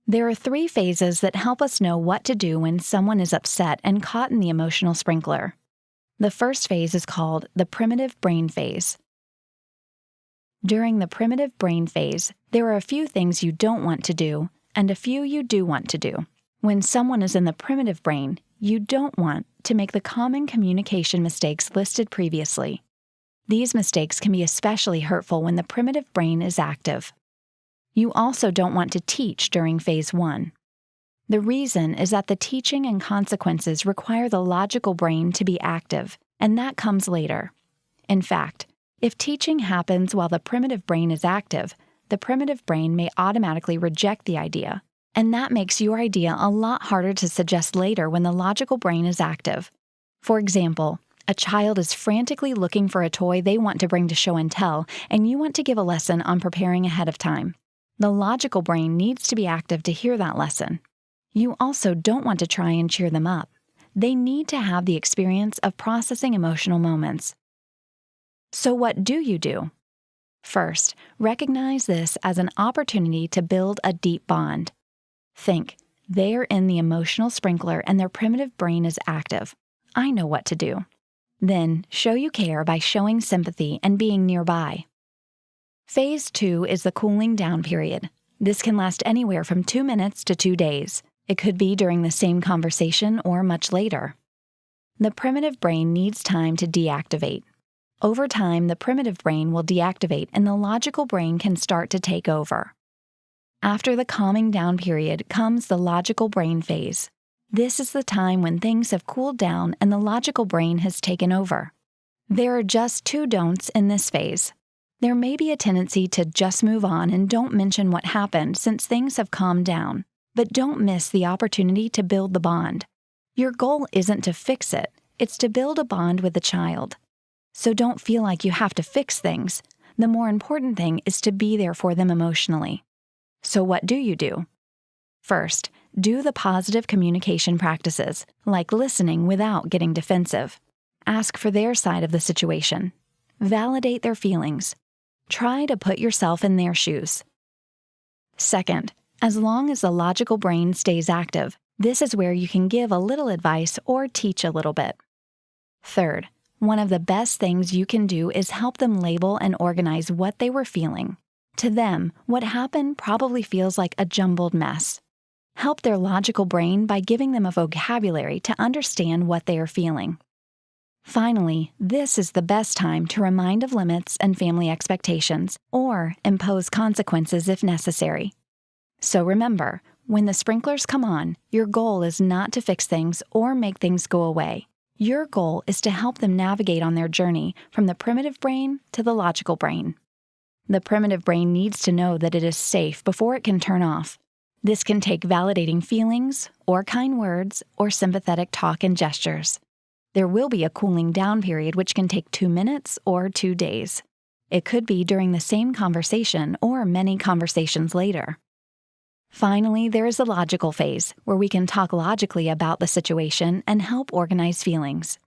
There are three phases that help us know what to do when someone is upset and caught in the emotional sprinkler. The first phase is called the primitive brain phase. During the primitive brain phase, there are a few things you don't want to do and a few you do want to do. When someone is in the primitive brain, you don't want to make the common communication mistakes listed previously. These mistakes can be especially hurtful when the primitive brain is active. You also don't want to teach during phase 1. The reason is that the teaching and consequences require the logical brain to be active, and that comes later. In fact, if teaching happens while the primitive brain is active, the primitive brain may automatically reject the idea, and that makes your idea a lot harder to suggest later when the logical brain is active. For example, a child is frantically looking for a toy they want to bring to show and tell, and you want to give a lesson on preparing ahead of time. The logical brain needs to be active to hear that lesson. You also don't want to try and cheer them up. They need to have the experience of processing emotional moments. So what do you do? First, recognize this as an opportunity to build a deep bond. Think, they're in the emotional sprinkler and their primitive brain is active. I know what to do. Then, show you care by showing sympathy and being nearby. Phase 2 is the cooling down period. This can last anywhere from 2 minutes to 2 days. It could be during the same conversation or much later. The primitive brain needs time to deactivate. Over time, the primitive brain will deactivate and the logical brain can start to take over. After the calming down period comes the logical brain phase. This is the time when things have cooled down and the logical brain has taken over. There are just 2 don'ts in this phase. There may be a tendency to just move on and don't mention what happened since things have calmed down, but don't miss the opportunity to build the bond. Your goal isn't to fix it, it's to build a bond with the child. So don't feel like you have to fix things. The more important thing is to be there for them emotionally. So what do you do? First, do the positive communication practices, like listening without getting defensive. Ask for their side of the situation. Validate their feelings. Try to put yourself in their shoes. Second, as long as the logical brain stays active, this is where you can give a little advice or teach a little bit. Third, one of the best things you can do is help them label and organize what they were feeling. To them, what happened probably feels like a jumbled mess. Help their logical brain by giving them a vocabulary to understand what they are feeling. Finally, this is the best time to remind of limits and family expectations, or impose consequences if necessary. So remember, when the sprinklers come on, your goal is not to fix things or make things go away. Your goal is to help them navigate on their journey from the primitive brain to the logical brain. The primitive brain needs to know that it is safe before it can turn off. This can take validating feelings, or kind words, or sympathetic talk and gestures. There will be a cooling down period which can take 2 minutes or 2 days. It could be during the same conversation or many conversations later. Finally, there is the logical phase, where we can talk logically about the situation and help organize feelings.